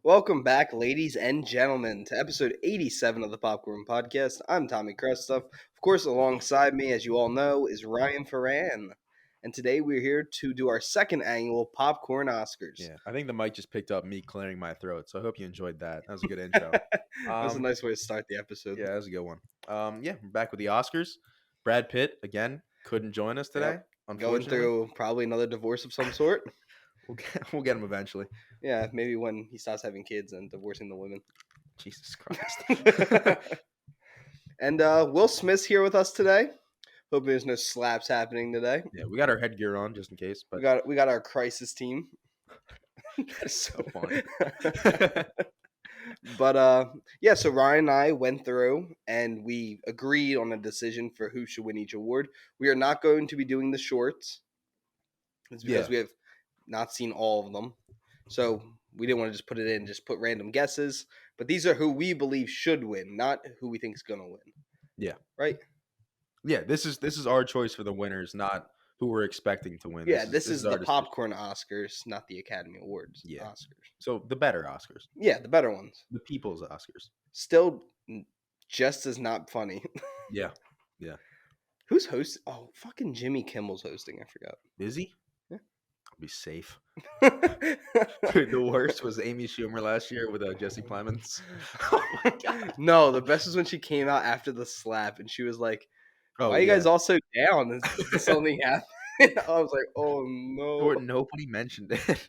Welcome back, ladies and gentlemen, to episode 87 of the Popcorn Podcast. I'm Tommy Krestoff. Of course, alongside me, as you all know, is Ryan Ferran. And today we're here to do our second annual Popcorn Oscars. Yeah, I think the mic just picked up me clearing my throat, so I hope you enjoyed that. That was a good intro. That's a nice way to start the episode. Yeah, that was a good one. We're back with the Oscars. Brad Pitt again couldn't join us today. Yep. Going Unfortunately, through probably another divorce of some sort. we'll get him eventually. Yeah, maybe when he starts having kids and divorcing the women. Jesus Christ. And Will Smith's here with us today. Hope there's no slaps happening today. Yeah, we got our headgear on just in case. But We got our crisis team. That's so funny. But so Ryan and I went through and we agreed on a decision for who should win each award. We are not going to be doing the shorts. It's because we have not seen all of them. So we didn't want to just put it in, just put random guesses. But these are who we believe should win, not who we think is going to win. Yeah. Right? Yeah, this is our choice for the winners, not who we're expecting to win. Yeah, this is the Popcorn Oscars, not the Academy Awards Oscars. So the better Oscars. Yeah, the better ones. The people's Oscars. Still just as not funny. Yeah. Who's hosting? Oh, fucking Jimmy Kimmel's hosting. I forgot. Is he? Yeah. I'll be safe. Dude, the worst was Amy Schumer last year with Jesse Plemons. Oh my God. No, the best was when she came out after the slap and she was like, why are you guys all so down? Is something happened? I was like, oh no. Nobody mentioned it.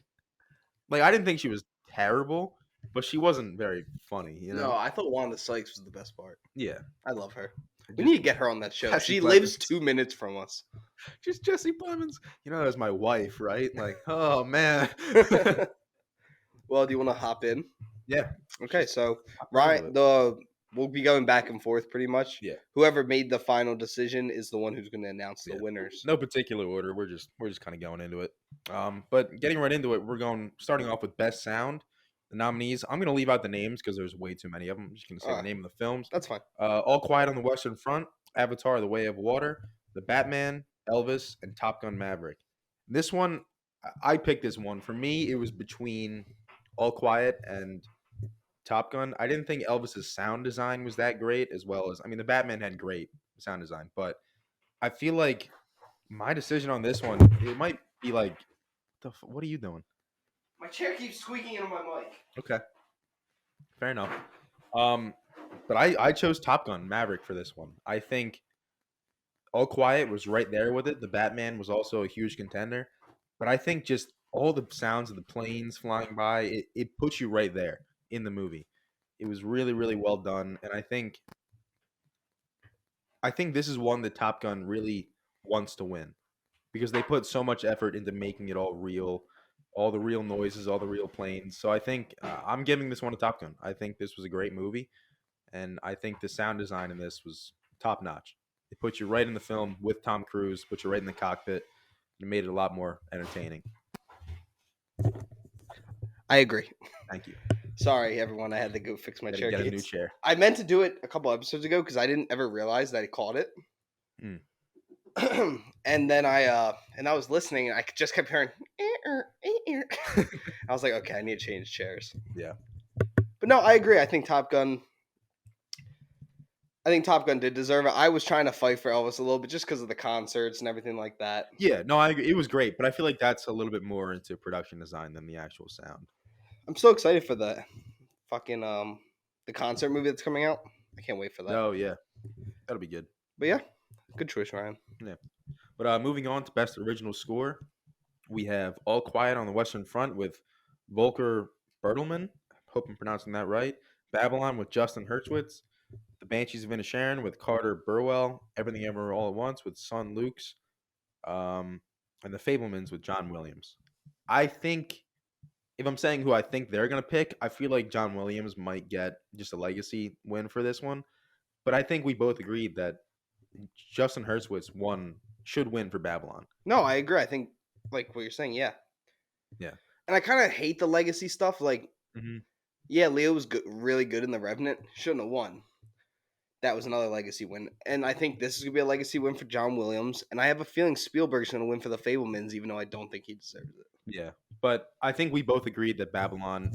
Like, I didn't think she was terrible, but she wasn't very funny, you know? No, I thought Wanda Sykes was the best part. Yeah. I love her. We need to get her on that show. Jesse She Plemons. lives 2 minutes from us. Just Jesse Plemons. You know, that's my wife, right? Like, oh, man. Well, do you want to hop in? Yeah. Okay, so Ryan, we'll be going back and forth pretty much. Yeah. Whoever made the final decision is the one who's going to announce the winners. No particular order. We're just kind of going into it. But getting right into it, starting off with Best Sound. The nominees, I'm going to leave out the names because there's way too many of them. I'm just going to say the name of the films. That's fine. All Quiet on the Western Front, Avatar: The Way of Water, The Batman, Elvis, and Top Gun: Maverick. This one, I picked this one. For me, it was between All Quiet and Top Gun. I didn't think Elvis's sound design was that great, as well as, the Batman had great sound design, but I feel like my decision on this one, it might be like, what are you doing? My chair keeps squeaking into my mic. Okay. Fair enough. But I chose Top Gun Maverick for this one. I think All Quiet was right there with it. The Batman was also a huge contender. But I think just all the sounds of the planes flying by, it puts you right there in the movie. It was really, really well done. And I think this is one that Top Gun really wants to win because they put so much effort into making it all real. All the real noises, all the real planes. So I think I'm giving this one to Top Gun. I think this was a great movie, and I think the sound design in this was top notch. It put you right in the film with Tom Cruise, put you right in the cockpit, and it made it a lot more entertaining. I agree. Thank you. Sorry, everyone. I had to go fix my chair. Get a new chair. I meant to do it a couple episodes ago because I didn't ever realize that I caught it. And then I was listening and I just kept hearing I was like, okay, I need to change chairs. Yeah. But no, I agree. I think Top Gun did deserve it. I was trying to fight for Elvis a little bit just because of the concerts and everything like that. Yeah, no, I agree. It was great, but I feel like that's a little bit more into production design than the actual sound. I'm so excited for the fucking the concert movie that's coming out. I can't wait for that. Oh yeah. That'll be good. But yeah, good choice, Ryan. Yeah. But moving on to Best Original Score, we have All Quiet on the Western Front with Volker Bertelmann. Hope I'm pronouncing that right. Babylon with Justin Hurwitz. The Banshees of Inisherin with Carter Burwell. Everything Ever All at Once with Son Lukes. And The Fablemans with John Williams. I think, if I'm saying who I think they're going to pick, I feel like John Williams might get just a legacy win for this one. But I think we both agreed that Justin Hurwitz should win for Babylon. No, I agree. I think, like what you're saying, yeah. Yeah. And I kind of hate the legacy stuff. Like, yeah, Leo was really good in The Revenant. Shouldn't have won. That was another legacy win. And I think this is going to be a legacy win for John Williams. And I have a feeling Spielberg's going to win for The Fablemans, even though I don't think he deserves it. Yeah. But I think we both agreed that Babylon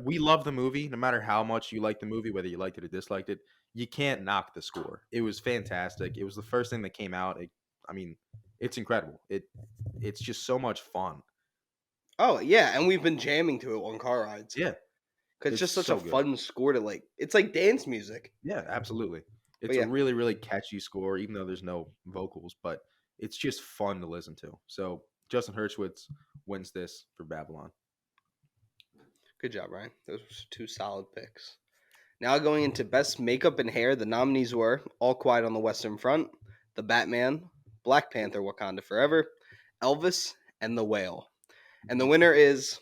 we love the movie. No matter how much you like the movie, whether you liked it or disliked it, you can't knock the score. It was fantastic. It was the first thing that came out. I mean, it's incredible. It's just so much fun. Oh yeah, and we've been jamming to it on car rides. Yeah, Cause it's it's just such a so good. fun score to like. It's like dance music. Yeah, absolutely. But It's a yeah, really, really catchy score, even though there's no vocals, but it's just fun to listen to. So Justin Hurwitz wins this for Babylon. good job, Ryan. Those were two solid picks. Now going into best makeup and hair, the nominees were All Quiet on the Western Front, The Batman, Black Panther: Wakanda Forever, Elvis, and The Whale. And the winner is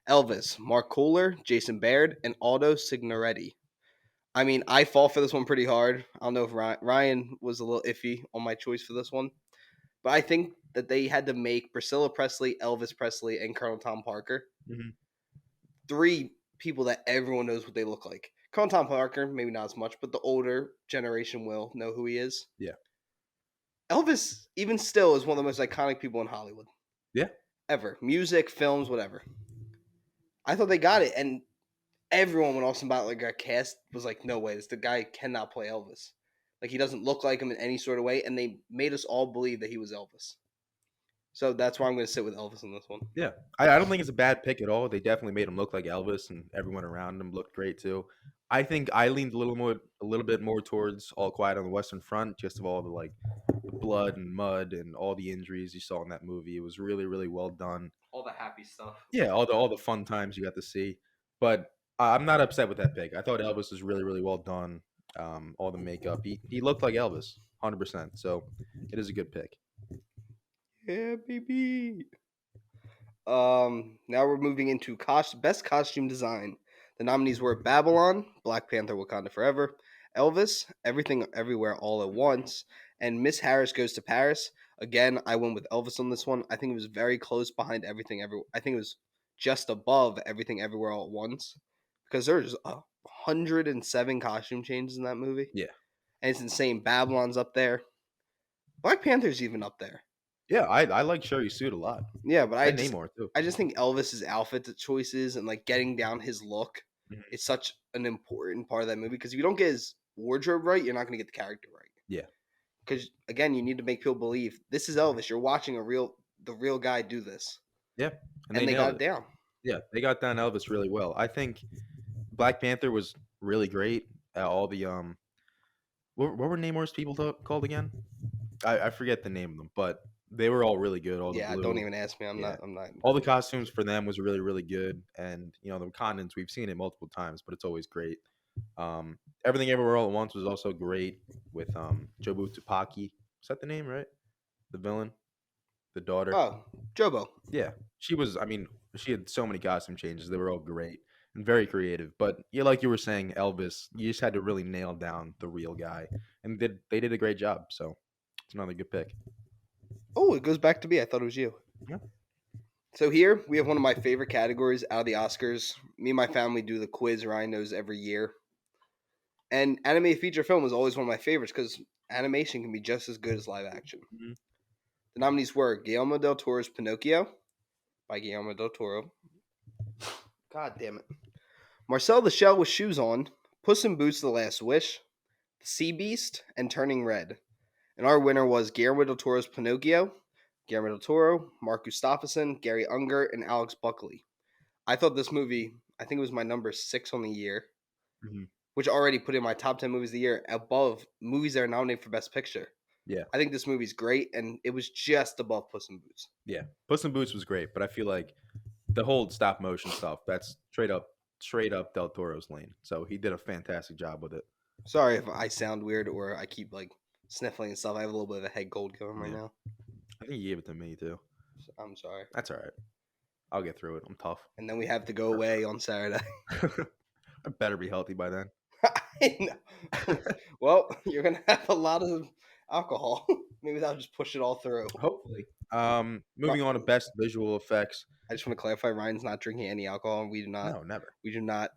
Elvis, Mark Kohler, Jason Baird, and Aldo Signoretti. I mean, I fall for this one pretty hard. I don't know if Ryan was a little iffy on my choice for this one, but I think that they had to make Priscilla Presley, Elvis Presley, and Colonel Tom Parker Mm-hmm. three people that everyone knows what they look like. Colonel Tom Parker, maybe not as much, but the older generation will know who he is. Yeah. Elvis, even still, is one of the most iconic people in Hollywood. Yeah. Ever. Music, films, whatever. I thought they got it, and everyone when Austin Butler got cast was like, no way, the guy cannot play Elvis. Like, he doesn't look like him in any sort of way, and they made us all believe that he was Elvis. So that's why I'm going to sit with Elvis in this one. Yeah, I don't think it's a bad pick at all. They definitely made him look like Elvis, and everyone around him looked great too. I think I leaned a little bit more towards All Quiet on the Western Front, just of all the the blood and mud and all the injuries you saw in that movie. It was really, really well done. All the happy stuff. Yeah, all the fun times you got to see. But I'm not upset with that pick. I thought Elvis was really, really well done. All the makeup, he looked like Elvis, 100%. So it is a good pick. Yeah, baby. Now we're moving into best costume design. The nominees were Babylon, Black Panther: Wakanda Forever, Elvis, Everything Everywhere All at Once, and Miss Harris Goes to Paris. Again, I went with Elvis on this one. I think it was very close behind Everything Everywhere. I think it was just above Everything Everywhere All at Once because there's 107 costume changes in that movie. Yeah. And it's insane. Babylon's up there. Black Panther's even up there. Yeah, I like Sherry Suit a lot. Yeah, but And Namor too. I just think Elvis's outfit choices and like getting down his look Mhm. is such an important part of that movie because if you don't get his wardrobe right, you're not going to get the character right. Yeah. Because again, you need to make people believe this is Elvis. You're watching the real guy do this. Yeah, And they nailed got it down. Yeah, they got down Elvis really well. I think Black Panther was really great. All the what were Namor's people called again? I forget the name of them, but they were all really good. All the Yeah, blue, don't even ask me. I'm yeah. not. All the costumes for them was really, really good. And the Wakandans, we've seen it multiple times, but it's always great. Everything Everywhere All at Once was also great with Jobu Tupaki. Is that the name, right? The villain, the daughter. Oh, Jobo. Yeah, she was. I mean, she had so many costume changes. They were all great and very creative. But yeah, like you were saying, Elvis, you just had to really nail down the real guy, and they did a great job. So it's another good pick. Oh, it goes back to me. I thought it was you. Yeah. So here we have one of my favorite categories out of the Oscars. Me and my family do the quiz Ryan knows every year. And animated feature film is always one of my favorites because animation can be just as good as live action. Mhm. The nominees were Guillermo del Toro's Pinocchio by Guillermo del Toro. God damn it. Marcel the Shell with Shoes On, Puss in Boots: The Last Wish, The Sea Beast, and Turning Red. And our winner was Guillermo del Toro's Pinocchio, Guillermo del Toro, Mark Gustafsson, Gary Unger, and Alex Buckley. I thought this movie, I think it was my number 6 on the year, Mhm. which already put in my top 10 movies of the year above movies that are nominated for Best Picture. Yeah, I think this movie's great, and it was just above Puss in Boots. yeah. Puss in Boots was great, but I feel like the whole stop motion stuff, that's straight up Del Toro's lane. So he did a fantastic job with it. Sorry if I sound weird or I keep like sniffling and stuff. I have a little bit of a head cold going right Yeah. now. I think he gave it to me too. So I'm sorry. That's all right. I'll get through it. I'm tough. And then we have to go away on Saturday. I better be healthy by then. I know. Well, you're gonna have a lot of alcohol. Maybe that'll just push it all through. Hopefully. Moving on to best visual effects. I just want to clarify: Ryan's not drinking any alcohol. We do not. No, never. We do not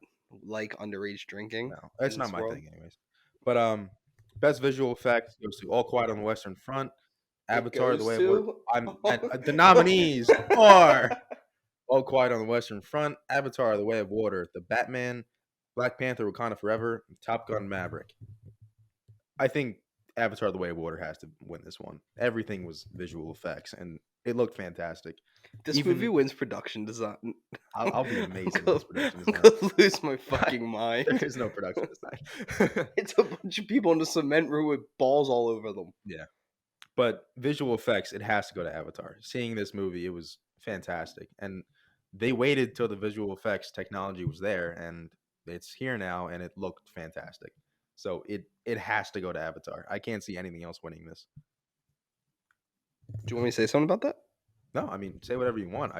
like underage drinking. No, that's in not this my world. thing, anyways. But best visual effects goes to All Quiet on the Western Front, It Avatar: The goes Way of Water. to- And the nominees are All Quiet on the Western Front, Avatar: The Way of Water, The Batman, Black Panther: Wakanda Forever, and Top Gun: Maverick. I think Avatar: The Way of Water has to win this one. Everything was visual effects, and it looked fantastic. This movie Even wins production design. I'll be amazed I'm if gonna, it's production I'm design. gonna lose my fucking There mind. is no production design. It's a bunch of people in a cement room with balls all over them. Yeah. But visual effects, it has to go to Avatar. Seeing this movie, it was fantastic. And they waited till the visual effects technology was there, and it's here now, and it looked fantastic. So it has to go to Avatar. I can't see anything else winning this. Do you want me to say something about that? No, I mean, say whatever you want.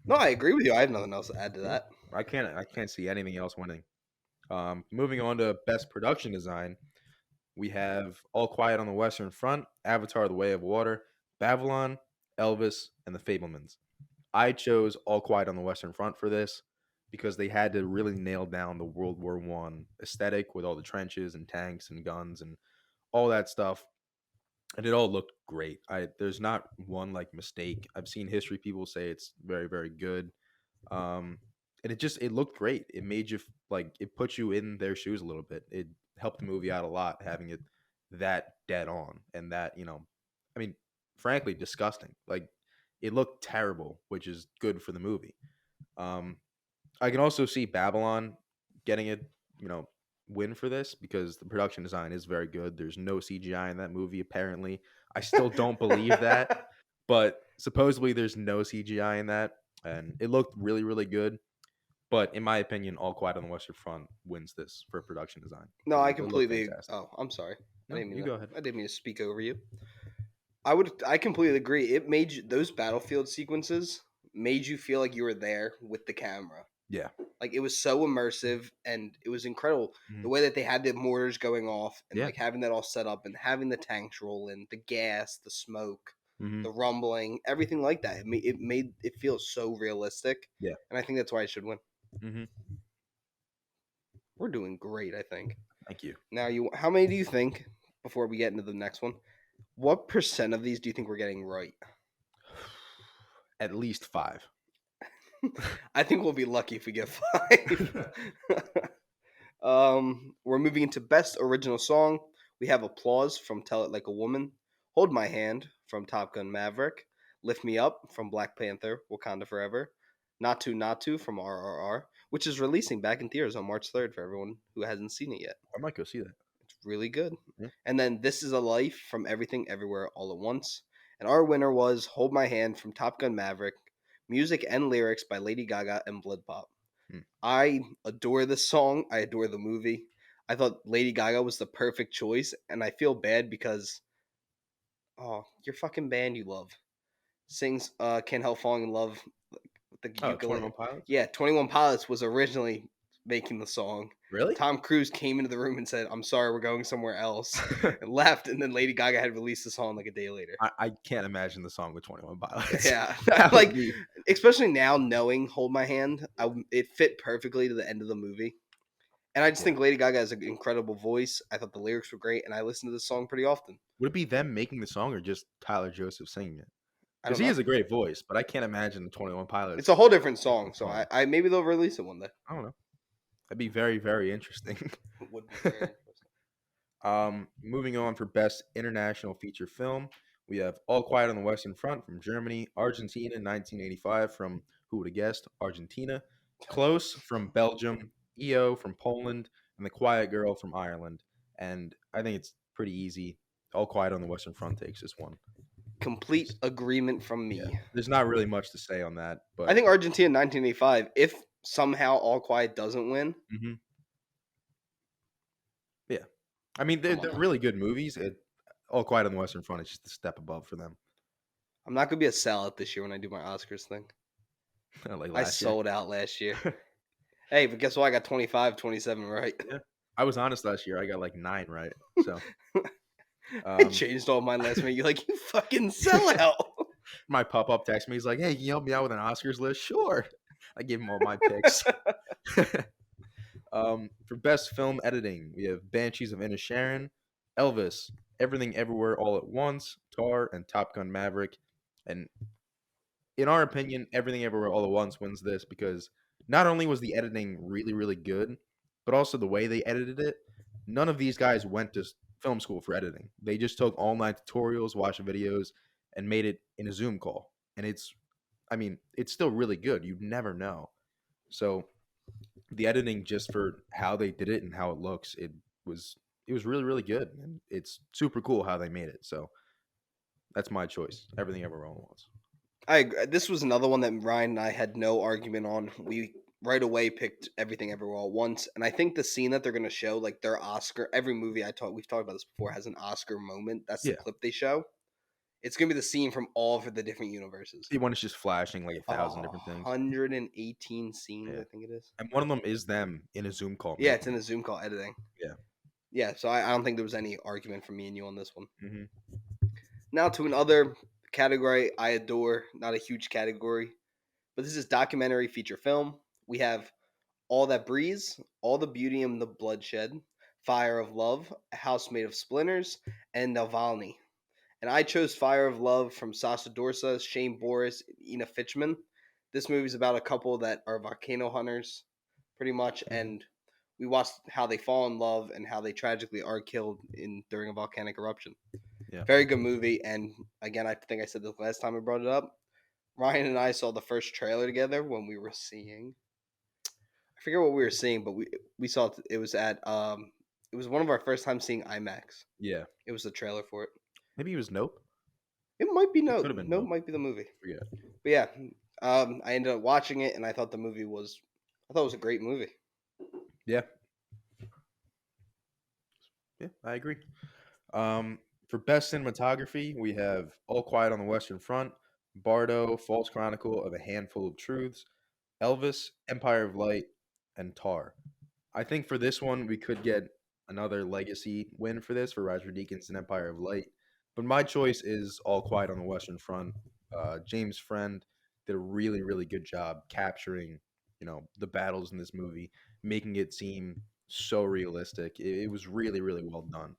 No, I agree with you. I have nothing else to add to that. I can't see anything else winning. Moving on to best production design, we have All Quiet on the Western Front, Avatar: The Way of Water, Babylon, Elvis, and The Fablemans. I chose All Quiet on the Western Front for this because they had to really nail down the World War One aesthetic with all the trenches and tanks and guns and all that stuff, and it all looked great. There's not one like mistake. I've seen history people say it's very very good, and it looked great. It made you like it put you in their shoes a little bit. It helped the movie out a lot having it that dead on and that I mean, frankly, disgusting. Like it looked terrible, which is good for the movie. Um, I can also see Babylon getting it, win for this because the production design is very good. There's no CGI in that movie, apparently. I still don't believe that, but supposedly there's no CGI in that, and it looked really, really good. But in my opinion, All Quiet on the Western Front wins this for production design No, because I it looked completely. fantastic. Oh, I'm sorry. I No, didn't mean you that. go ahead. I didn't mean to speak over you. I completely agree. It made those battlefield sequences made you feel like you were there with the camera. Yeah. Like it was so immersive and it was incredible the Mhm. way that they had the mortars going off and Yeah. like having that all set up and having the tanks roll in, the gas, the smoke, Hmm. the rumbling, everything like that. It made it feel so realistic, Yeah. and I think that's why it should win. Hmm. We're doing great, I think. Thank you. Now, how many do you think before we get into the next one? What percent of these do you think we're getting right? At least 5. I think we'll be lucky if we get 5. We're moving into best original song. We have Applause from Tell It Like a Woman, Hold My Hand from Top Gun Maverick, Lift Me Up from Black Panther, Wakanda Forever, Not To Not To from RRR, which is releasing back in theaters on March 3rd for everyone who hasn't seen it yet. I might go see that. It's really good. Yeah. And then This Is a Life from Everything Everywhere All at Once. And our winner was Hold My Hand from Top Gun Maverick, music and lyrics by Lady Gaga and Blood Pop. Hmm. I adore this song. I adore the movie. I thought Lady Gaga was the perfect choice, and I feel bad because, oh, your fucking band you love sings "Can't Help Falling in Love" with the Oh, ukulele. 21 Pilots? Yeah, 21 Pilots was originally making the song. Really? Tom Cruise came into the room and said, "I'm sorry, we're going somewhere else," and left. And then Lady Gaga had released the song like a day later. I can't imagine the song with 21 Pilots. Yeah, That like would be especially now knowing "Hold My Hand," it fit perfectly to the end of the movie. And I just yeah. think Lady Gaga has an incredible voice. I thought the lyrics were great, and I listen to this song pretty often. Would it be them making the song or just Tyler Joseph singing it? I Because don't he know. has a great voice, but I can't imagine the 21 It's Pilots a whole different song, so song. I maybe they'll release it one day. I don't know. That'd be very, very interesting. It would be very interesting. Moving on for best international feature film, we have All Quiet on the Western Front from Germany, Argentina 1985 from who would have guessed Argentina, Close from Belgium, EO from Poland, and The Quiet Girl from Ireland. And I think it's pretty easy. All Quiet on the Western Front takes this one. Complete agreement from Yeah, me. there's not really much to say on that, I but think Argentina 1985, if somehow All Quiet doesn't win, mhm. Yeah, I mean come they're on. really good movies. All Quiet on the Western Front is just a step above for them. I'm not going to be a sellout this year when I do my Oscars thing. Like I last year. sold out last year. Hey, but guess what? I got 25, 27 right. Yeah, I was honest last year. I got like 9 right. So I changed all mine last minute. You're like, you fucking sellout. my pop-up text me. He's like, "Hey, can you help me out with an Oscars list?" Sure. I gave him all my picks. For best film editing, we have Banshees of Inisherin, Elvis, Everything Everywhere All at Once, Tar, and Top Gun Maverick. And in our opinion, Everything Everywhere All at Once wins this because not only was the editing really, really good, but also the way they edited it. None of these guys went to film school for editing. They just took online tutorials, watched videos, and made it in a Zoom call. And I mean, it's still really good. You'd never know. So the editing, just for how they did it and how it looks, was it was really, really good, and it's super cool how they made it. So that's my choice. Everything Everywhere All at Once. This was another one that Ryan and I had no argument on. We right away picked Everything Everywhere All at Once, and I think the scene that they're going to show, like their Oscar, every movie we've talked about this before, has an Oscar moment. That's the Yeah, clip they show. It's going to be the scene from all of the different universes. the one is just flashing like 1,000 different things. 118 scenes, Yeah, I think it is. and one of them is them in a Zoom call. Yeah, it's Making in it. a Zoom call editing. Yeah. Yeah, so I don't think there was any argument from me and you on this one. Hmm. Now to another category I adore, not a huge category, but this is documentary feature film. We have All That Breeze, All the Beauty and the Bloodshed, Fire of Love, A House Made of Splinters, and Navalny. And I chose Fire of Love from Sasha Dorsa, Shane Boris, Ina Fitchman. This movie is about a couple that are volcano hunters, pretty much, Hmm. and we watched how they fall in love and how they tragically are killed during a volcanic eruption. Yeah. Very good movie, and again, I think I said this last time I brought it up. Ryan and I saw the first trailer together when we were seeing. I forget what we were seeing, but we saw it was at it was one of our first times seeing IMAX. Yeah. It was the trailer for it. Maybe it was Nope. It might be It Nope. could have been Nope Nope. might be the movie. Forget. But yeah, I ended up watching it, and I thought I thought it was a great movie. Yeah. Yeah, I agree. For best cinematography, we have All Quiet on the Western Front, Bardo, False Chronicle of a Handful of Truths, Elvis, Empire of Light, and Tar. I think for this one, we could get another legacy win for this for Roger Deakins and Empire of Light. But my choice is All Quiet on the Western Front. James Friend did a really, really good job capturing, the battles in this movie, making it seem so realistic. It was really, really well done.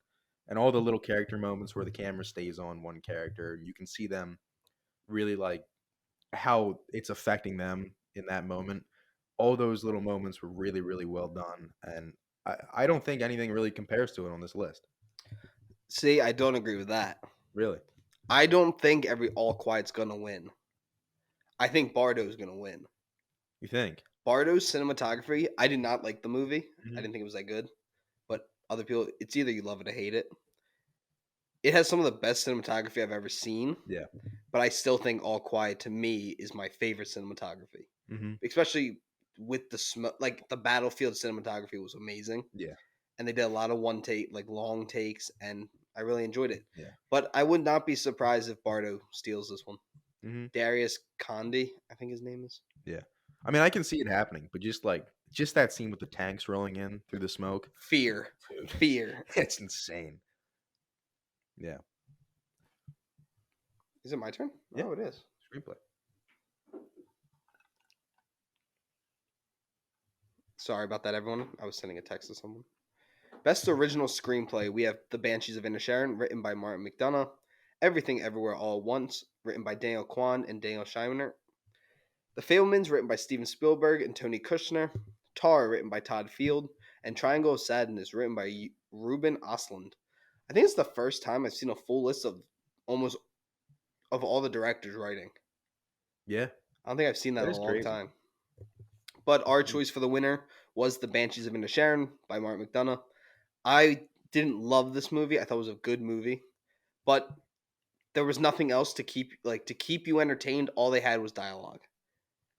And all the little character moments where the camera stays on one character, you can see them really like how it's affecting them in that moment. All those little moments were really, really well done. And I don't think anything really compares to it on this list. See, I don't agree with that. Really. I don't think every All Quiet's gonna win. I think Bardo's gonna win. You think? Bardo's cinematography, I did not like the movie. I Hmm. didn't think it was that good. But other people, it's either you love it or hate it. It has some of the best cinematography I've ever seen. Yeah. But I still think All Quiet to me is my favorite cinematography, Hmm. especially with the smoke. Like the battlefield cinematography was amazing, Yeah. and they did a lot of one take, like long takes, and I really enjoyed it. Yeah. But I would not be surprised if Bardo steals this one. Hmm. Darius Condi, I think his name is. Yeah. I mean, I can see it happening, but just that scene with the tanks rolling in through the smoke, Fear, dude, fear. it's insane. Yeah. Is it my turn? Yeah. Oh, it is. Screenplay. Sorry about that, everyone. I was sending a text to someone. Best original screenplay, we have The Banshees of Inisherin, written by Martin McDonough. Everything Everywhere All at Once, written by Daniel Kwan and Daniel Scheinert. The Fabelmans, written by Steven Spielberg and Tony Kushner. Tar, written by Todd Field. And Triangle of Sadness, written by Ruben Ostlund. I think it's the first time I've seen a full list of almost of all the directors writing. Yeah. I don't think I've seen that That in a is long crazy. time. But our choice for the winner was The Banshees of Inisherin by Martin McDonough. I didn't love this movie. I thought it was a good movie, but there was nothing else to keep you entertained. All they had was dialogue,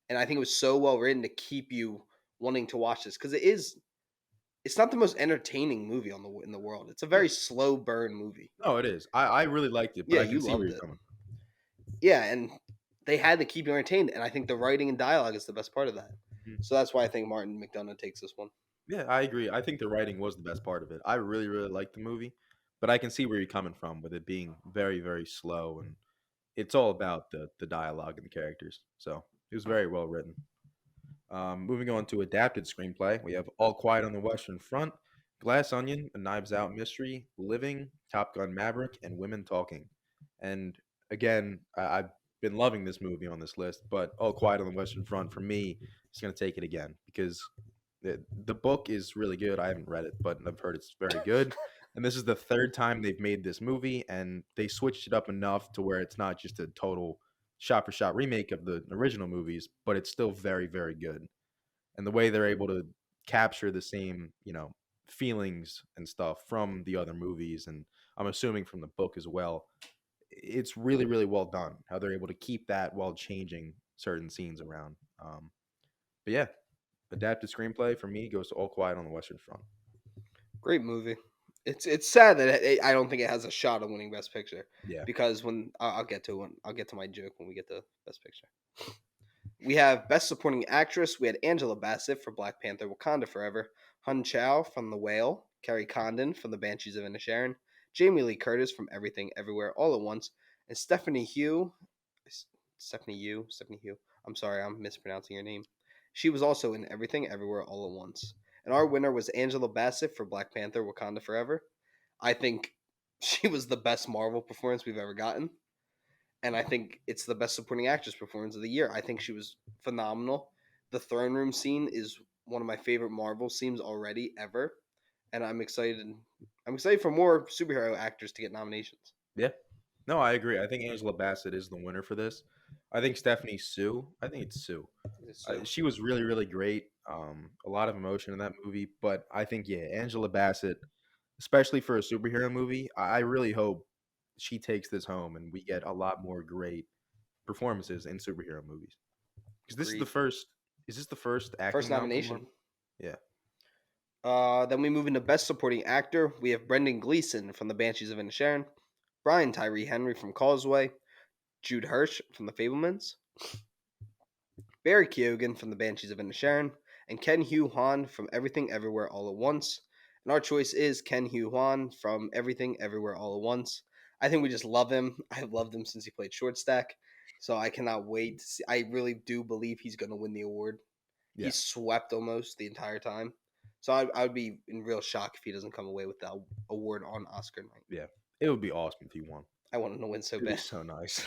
and I think it was so well written to keep you wanting to watch this because it's not the most entertaining movie in the world. It's a Yeah. very slow burn movie. No, it is. I really liked it, but Yeah, I can you see where loved you're it. coming from. Yeah, and they had to keep you entertained, and I think the writing and dialogue is the best part of that. Mhm. So that's why I think Martin McDonough takes this one. Yeah, I agree. I think the writing was the best part of it. I really, really liked the movie, but I can see where you're coming from with it being very, very slow, and it's all about the dialogue and the characters. So it was very well written. Moving on to adapted screenplay, we have All Quiet on the Western Front, Glass Onion, A Knives Out Mystery, Living, Top Gun Maverick, and Women Talking. And again, I been loving this movie on this list, but All Quiet on the Western Front for me is going to take it again because the book is really good. I haven't read it, but I've heard it's very good. And this is the third time they've made this movie, and they switched it up enough to where it's not just a total shot for shot remake of the original movies, but it's still very, very good. And the way they're able to capture the same, feelings and stuff from the other movies, and I'm assuming from the book as well, it's really, really well done. How they're able to keep that while changing certain scenes around. But yeah, adapted screenplay for me goes to All Quiet on the Western Front. Great movie. It's sad that I don't think it has a shot of winning Best Picture. Yeah. Because I'll get to my joke when we get to Best Picture. We have Best Supporting Actress. We had Angela Bassett for Black Panther: Wakanda Forever, Hun Chow from The Whale, Kerry Condon from The Banshees of Inisherin, Jamie Lee Curtis from Everything Everywhere All at Once, and Stephanie Hugh. I'm sorry, I'm mispronouncing your name. She was also in Everything Everywhere All at Once. And our winner was Angela Bassett for Black Panther: Wakanda Forever. I think she was the best Marvel performance we've ever gotten. And I think it's the best supporting actress performance of the year. I think she was phenomenal. The throne room scene is one of my favorite Marvel scenes already ever, and I'm excited. I'm excited for more superhero actors to get nominations. Yeah. No, I agree. I think Angela Bassett is the winner for this. I think Stephanie Sue. I think it's Sue. So, She was really, really great. A lot of emotion in that movie, but I think Angela Bassett, especially for a superhero movie, I really hope she takes this home and we get a lot more great performances in superhero movies. Because this is the agreed. first. Is this the first acting First nom for nomination. Marvel? Yeah. Then we move into Best Supporting Actor. We have Brendan Gleeson from The Banshees of Inisherin, Brian Tyree Henry from Causeway, Jude Hirsch from The Fablemans, Barry Keoghan from The Banshees of Inisherin, and Ken Hugh Hwan from Everything Everywhere All at Once. And our choice is Ken Hugh Hwan from Everything Everywhere All at Once. I think we just love him. I've loved him since he played Short Stack. So I cannot wait to see. I really do believe he's going to win the award. Yeah. He's swept almost the entire time. So I would be in real shock if he doesn't come away with that award on Oscar night. Yeah. It would be awesome if he won. I want him to win so It'd be bad. so nice.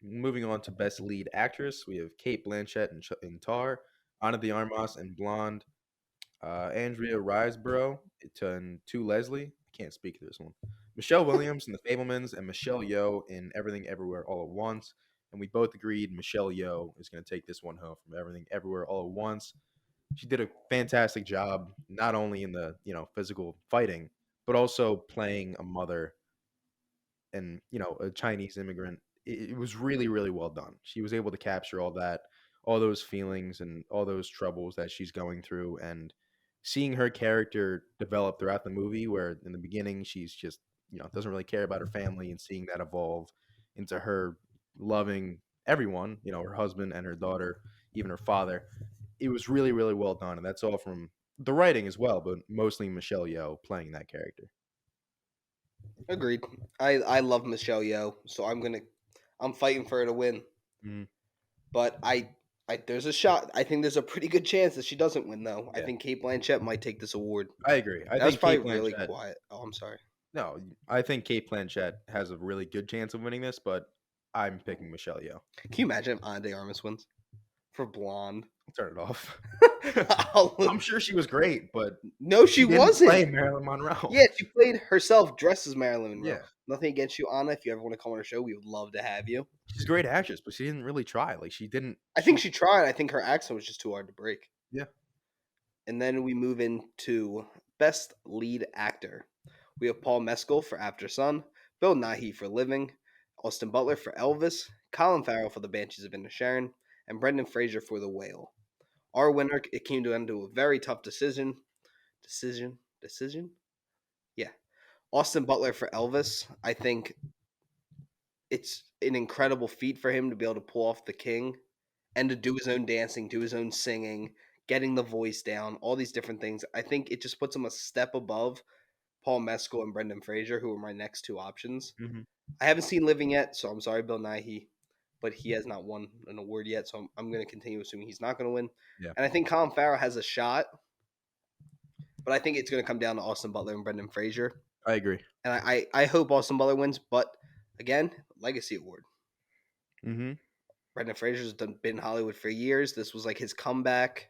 Moving on to Best Lead Actress, we have Kate Blanchett in Tar, Ana de Armas in Blonde, Andrea Riseborough in To Leslie. I can't speak this one. Michelle Williams in The Fablemans, and Michelle Yeoh in Everything Everywhere All at Once. And we both agreed Michelle Yeoh is going to take this one home from Everything Everywhere All at Once. She did a fantastic job, not only in the physical fighting, but also playing a mother and a Chinese immigrant. It was really, really well done. She was able to capture all that, all those feelings and all those troubles that she's going through, and seeing her character develop throughout the movie, where in the beginning she's just doesn't really care about her family, and seeing that evolve into her loving everyone, her husband and her daughter, even her father. It was really, really well done, and that's all from the writing as well, but mostly Michelle Yeoh playing that character. Agreed. I love Michelle Yeoh, so I'm fighting for her to win. Mm. But there's a shot. I think there's a pretty good chance that she doesn't win, though. Yeah. I think Kate Blanchett might take this award. I agree. That was probably really quiet. Oh, I'm sorry. No, I think Kate Blanchett has a really good chance of winning this, but I'm picking Michelle Yeoh. Can you imagine if Ana de Armas wins for Blonde? I'll turn it off. I'm sure she was great, but no, she wasn't. Play Marilyn Monroe. Yeah, she played herself dressed as Marilyn Monroe. Yeah. Nothing against you, Anna. If you ever want to come on our show, we would love to have you. She's a great actress, but she didn't really try. Like, she didn't. I think she tried. I think her accent was just too hard to break. Yeah. And then we move into Best Lead Actor. We have Paul Mescal for After Sun, Bill Nighy for Living, Austin Butler for Elvis, Colin Farrell for The Banshees of Inisherin, and Brendan Fraser for The Whale. Our winner, it came down to a very tough decision. Decision? Yeah. Austin Butler for Elvis. I think it's an incredible feat for him to be able to pull off the king and to do his own dancing, do his own singing, getting the voice down, all these different things. I think it just puts him a step above Paul Mescal and Brendan Fraser, who are my next two options. Mm-hmm. I haven't seen Living yet, so I'm sorry, Bill Nighy, but he has not won an award yet, so I'm going to continue assuming he's not going to win. Yeah. And I think Colin Farrell has a shot, but I think it's going to come down to Austin Butler and Brendan Fraser. I agree. And I hope Austin Butler wins, but again, Legacy Award. Mm-hmm. Brendan Fraser's been in Hollywood for years. This was like his comeback.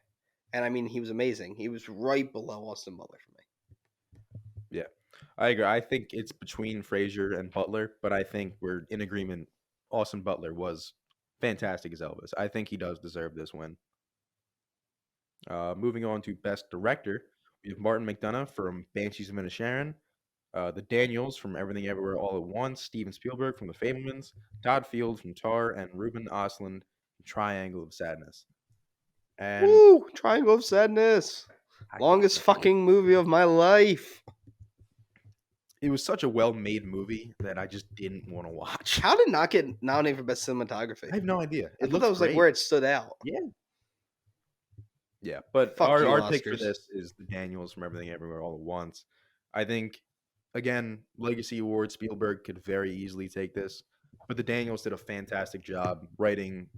And I mean, he was amazing. He was right below Austin Butler for me. Yeah, I agree. I think it's between Fraser and Butler, but I think we're in agreement. Austin Butler was fantastic as Elvis. I think he does deserve this win. Moving on to Best Director, we have Martin McDonagh from Banshees of Inisherin, the Daniels from Everything Everywhere All at Once, Steven Spielberg from The Fablemans, Todd Field from Tar, and Ruben Östlund from Triangle of Sadness. And Woo! Triangle of Sadness. Longest fucking movie of my life. It was such a well-made movie that I just didn't want to watch. How did it not get nominated for Best Cinematography? I have no idea. I thought that was great. Like where it stood out. Yeah. Yeah, but Fuck our you, pick for Oscars. this is the Daniels from Everything Everywhere All at Once. I think, again, Legacy Award, Spielberg could very easily take this, but the Daniels did a fantastic job writing.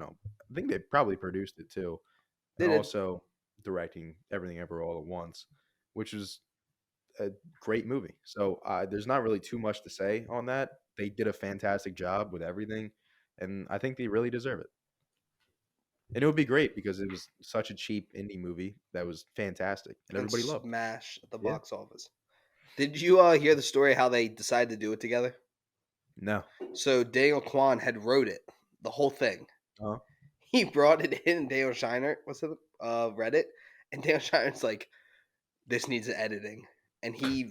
I think they probably produced it too, and also directing Everything Everywhere All at Once, which was a great movie. So there's not really too much to say on that. They did a fantastic job with everything, and I think they really deserve it. And it would be great because it was such a cheap indie movie that was fantastic and everybody loved. Smash at the box office. Did you hear the story how they decided to do it together? No. So Daniel Kwan had wrote it, the whole thing. Uh-huh. He brought it in, and Daniel Shiner read it, and Daniel Shiner's like, "This needs editing," and he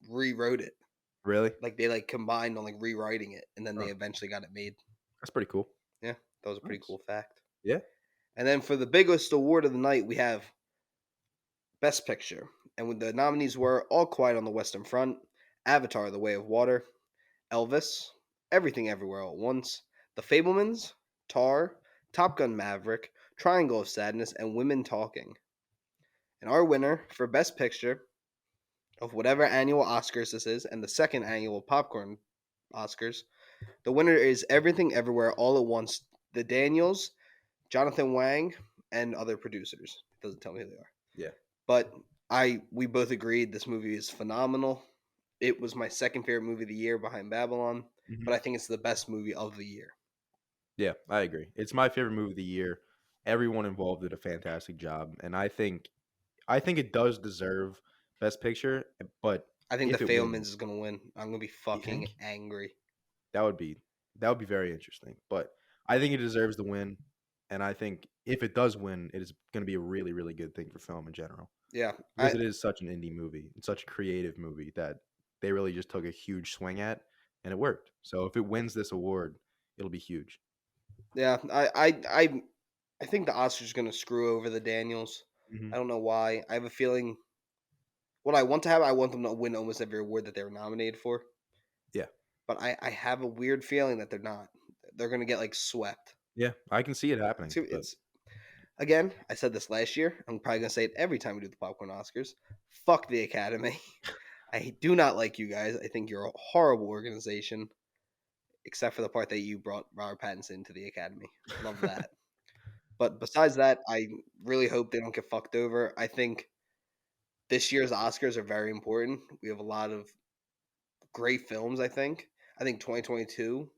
rewrote it. Really? Like they combined on rewriting it, and then they eventually got it made. That's pretty cool. Yeah, that was a pretty cool fact. Yeah. And then for the biggest award of the night, we have Best Picture. And the nominees were All Quiet on the Western Front, Avatar: The Way of Water, Elvis, Everything Everywhere All at Once, The Fablemans, Tar, Top Gun Maverick, Triangle of Sadness, and Women Talking. And our winner for Best Picture of whatever annual Oscars this is, and the second annual Popcorn Oscars, the winner is Everything Everywhere All at Once, the Daniels, Jonathan Wang, and other producers. It doesn't tell me who they are. Yeah. But we both agreed this movie is phenomenal. It was my second favorite movie of the year behind Babylon, but I think it's the best movie of the year. Yeah, I agree. It's my favorite movie of the year. Everyone involved did a fantastic job, and I think it does deserve Best Picture, but I think The Fablemans is going to win. I'm going to be fucking angry. That would be very interesting, but I think it deserves the win, and I think if it does win, it is going to be a really, really good thing for film in general. Yeah. Because it is such an indie movie. It's such a creative movie that they really just took a huge swing at, and it worked. So if it wins this award, it'll be huge. Yeah, I think the Oscars are going to screw over the Daniels. I don't know why. I have a feeling what I want them to win almost every award that they were nominated for. Yeah. But I have a weird feeling that they're not. They're going to get swept. Yeah, I can see it happening. Again, I said this last year. I'm probably going to say it every time we do the Popcorn Oscars. Fuck the Academy. I do not like you guys. I think you're a horrible organization, except for the part that you brought Robert Pattinson into the Academy. Love that. But besides that, I really hope they don't get fucked over. I think this year's Oscars are very important. We have a lot of great films, I think. I think 2022,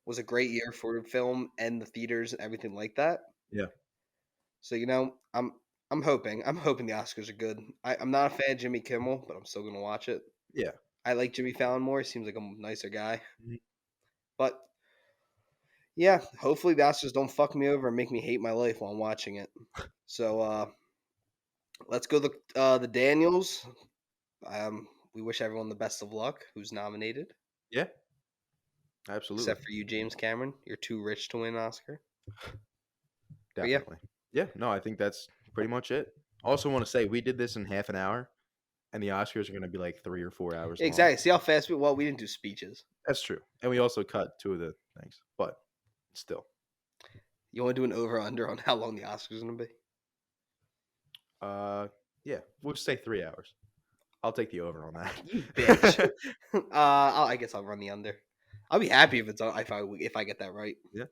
was a great year for film and the theaters and everything like that. Yeah. So, I'm hoping the Oscars are good. I'm not a fan of Jimmy Kimmel, but I'm still going to watch it. Yeah. I like Jimmy Fallon more. He seems like a nicer guy. But, yeah, hopefully the Oscars don't fuck me over and make me hate my life while I'm watching it. So, let's go the Daniels. We wish everyone the best of luck who's nominated. Yeah. Absolutely. Except for you, James Cameron. You're too rich to win an Oscar. Definitely. Yeah, no, I think that's pretty much it. Also want to say we did this in half an hour, and the Oscars are going to be 3 or 4 hours Exactly. long. See how fast we didn't do speeches. That's true. And we also cut 2 of the things, but still. You want to do an over-under on how long the Oscars are going to be? Yeah, we'll just say 3 hours. I'll take the over on that. You bitch. I guess I'll run the under. I'll be happy if I get that right. Yeah.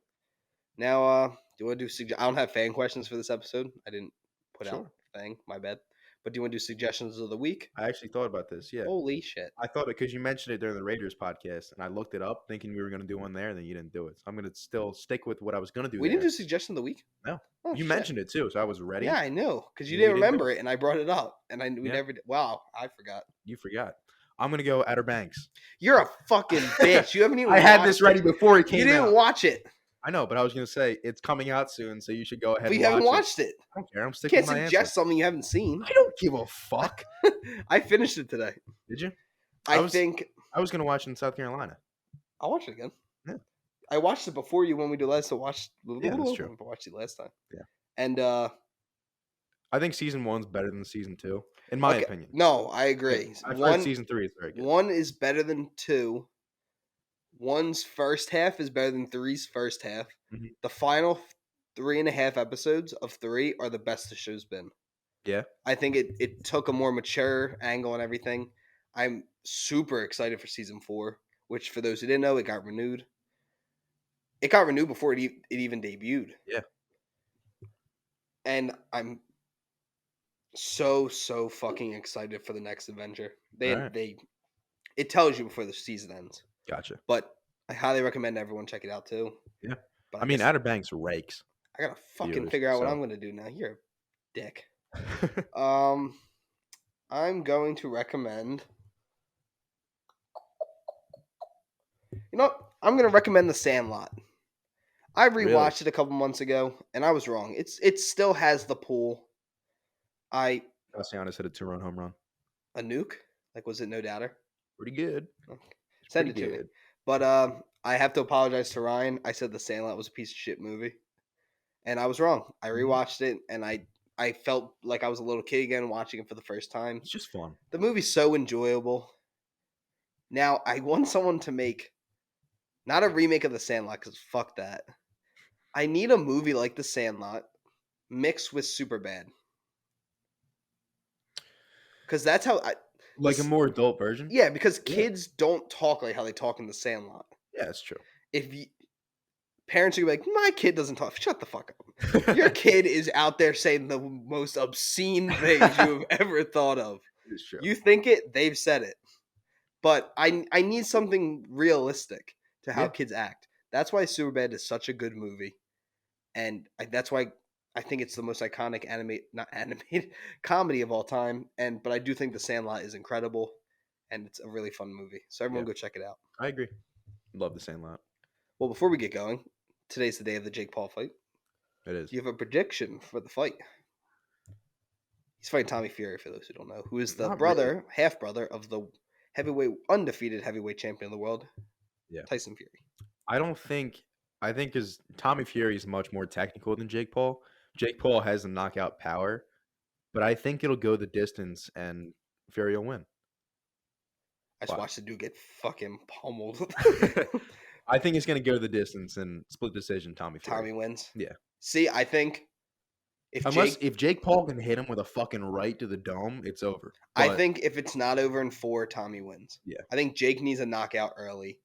Now, do you want to do? I don't have fan questions for this episode. I didn't put out thing. My bad. But do you want to do suggestions of the week? I actually thought about this. Yeah. Holy shit. I thought because you mentioned it during the Raiders podcast, and I looked it up thinking we were going to do one there, and then you didn't do it. So I'm going to still stick with what I was going to do We there. didn't do suggestion of the week? No. Oh, You shit. mentioned it too, so I was ready. Yeah, I knew. Because you We didn't didn't do remember it, and I brought it up. And we never did. Wow, I forgot. You forgot. I'm going to go Outer Banks. You're a fucking bitch. You haven't even I had this ready before it came out. You didn't watch it. I know, but I was going to say it's coming out soon, so you should go ahead but and you watch haven't watched it. I don't care. I'm sticking with my Can't suggest answer. something you haven't seen. I don't give a fuck. I finished it today. Did you? I was going to watch it in South Carolina. I'll watch it again. Yeah. I watched it before you when we did last. So Yeah, that's true. I watched it last time. Yeah. And I think season 1's better than season 2, in my opinion. No, I agree. I've heard season 3 is very good. 1 is better than 2. 1's first half is better than 3's first half. Mm-hmm. The final 3.5 episodes of 3 are the best the show's been. Yeah. I think it took a more mature angle and everything. I'm super excited for season 4, which for those who didn't know, it got renewed. It got renewed before it even debuted. Yeah. And I'm so fucking excited for the next adventure. It tells you before the season ends. Gotcha. But I highly recommend everyone check it out too. Yeah. But I mean, Outer Banks rakes. I gotta fucking figure out what I'm gonna do now. You're a dick. I'm going to recommend. You know what? I'm gonna recommend The Sandlot. I rewatched it a couple months ago, and I was wrong. It still has the pool. Castellanos hit a 2-run home run. A nuke? Like, was it No Doubter? Pretty good. Okay. Send it to me. But I have to apologize to Ryan. I said The Sandlot was a piece of shit movie, and I was wrong. I rewatched it, and I felt like I was a little kid again watching it for the first time. It's just fun. The movie's so enjoyable. Now, I want someone to make not a remake of The Sandlot, because fuck that. I need a movie like The Sandlot mixed with Superbad. Because that's how a more adult version? Yeah, because kids don't talk like how they talk in The Sandlot. Yeah, that's true. Parents are like, my kid doesn't talk. Shut the fuck up. Your kid is out there saying the most obscene things you have ever thought of. It's true. You think it, they've said it. But I need something realistic to how kids act. That's why Superbad is such a good movie. And that's why I think it's the most iconic animated comedy of all time. But I do think The Sandlot is incredible, and it's a really fun movie. So everyone go check it out. I agree. Love The Sandlot. Well, before we get going, today's the day of the Jake Paul fight. It is. Do you have a prediction for the fight? He's fighting Tommy Fury, for those who don't know, who is the half brother of the undefeated heavyweight champion of the world, Tyson Fury. I think because Tommy Fury is much more technical than Jake Paul. Jake Paul has the knockout power, but I think it'll go the distance and Fury will win. I just watched the dude get fucking pummeled. I think it's going to go the distance and split decision. Tommy wins. Yeah. See, I think if Jake Paul can hit him with a fucking right to the dome, it's over. But I think if it's not over in 4, Tommy wins. Yeah. I think Jake needs a knockout early.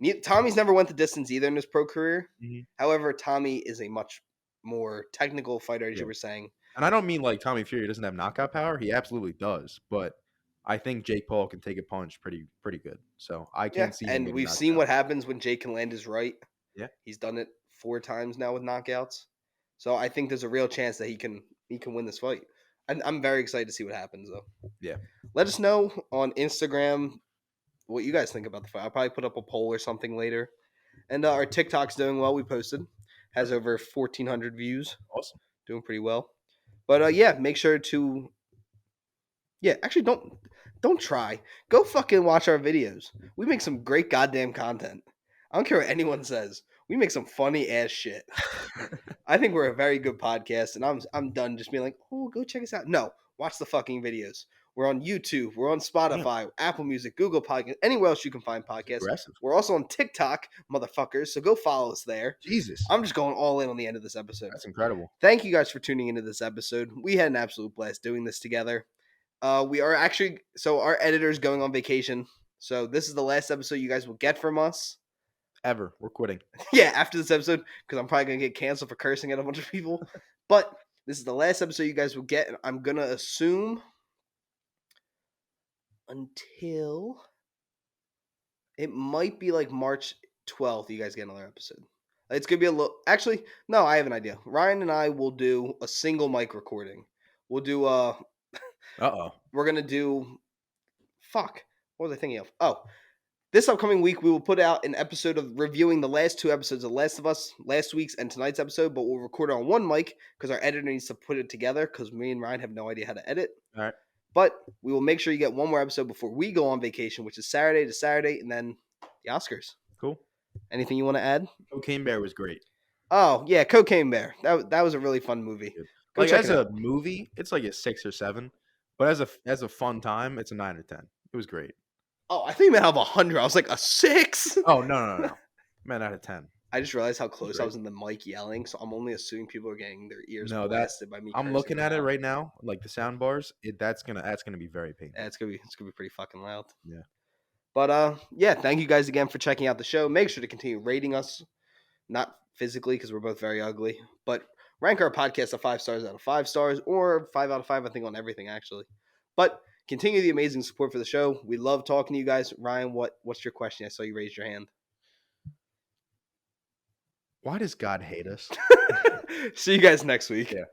Yep. Tommy's never went the distance either in his pro career. Mm-hmm. However, Tommy is a much more technical fighter, as you were saying. And I don't mean like Tommy Fury doesn't have knockout power. He absolutely does. But I think Jake Paul can take a punch pretty good. So I can't see him. And we've seen what happens when Jake can land his right. Yeah. He's done it 4 times now with knockouts. So I think there's a real chance that he can win this fight. I'm very excited to see what happens, though. Yeah. Let us know on Instagram what you guys think about the fight. I'll probably put up a poll or something later. And our TikTok's doing well. We posted. Has over 1,400 views. Awesome. Doing pretty well. But, make sure to... Yeah, actually, don't try. Go fucking watch our videos. We make some great goddamn content. I don't care what anyone says. We make some funny ass shit. I think we're a very good podcast, and I'm done just being like, oh, go check us out. No, watch the fucking videos. We're on YouTube. We're on Spotify, Apple Music, Google Podcasts, anywhere else you can find podcasts. Aggressive. We're also on TikTok, motherfuckers, so go follow us there. Jesus. I'm just going all in on the end of this episode. That's incredible. Thank you guys for tuning into this episode. We had an absolute blast doing this together. We are actually, so our editor's going on vacation. So this is the last episode you guys will get from us. Ever. We're quitting. Yeah, after this episode, because I'm probably going to get canceled for cursing at a bunch of people. But This is the last episode you guys will get, and I'm gonna assume until it might be like March 12th. You guys get another episode. It's gonna be a little. Actually, no, I have an idea. Ryan and I will do a single mic recording. We'll do We're gonna do. Fuck. What was I thinking of? Oh, this upcoming week, we will put out an episode of reviewing the last 2 episodes of Last of Us, last week's and tonight's episode, but we'll record it on one mic because our editor needs to put it together because me and Ryan have no idea how to edit. All right. But we will make sure you get one more episode before we go on vacation, which is Saturday to Saturday, and then the Oscars. Cool. Anything you want to add? Cocaine Bear was great. Oh, yeah, Cocaine Bear. That was a really fun movie. Go like, as a movie, it's like a 6 or 7. But as a fun time, it's a 9 or 10. It was great. Oh, I think you meant out of 100. I was like, a 6? Oh, no. Man, out of 10. I just realized how close I was in the mic yelling, so I'm only assuming people are getting their ears blasted by me. I'm looking at it right now, like the sound bars. That's gonna be very painful. Yeah, it's gonna be pretty fucking loud. Yeah. But yeah, thank you guys again for checking out the show. Make sure to continue rating us, not physically because we're both very ugly, but rank our podcast a 5 stars out of 5 stars or 5 out of 5, I think, on everything actually. But continue the amazing support for the show. We love talking to you guys. Ryan, what's your question? I saw you raise your hand. Why does God hate us? See you guys next week. Yeah.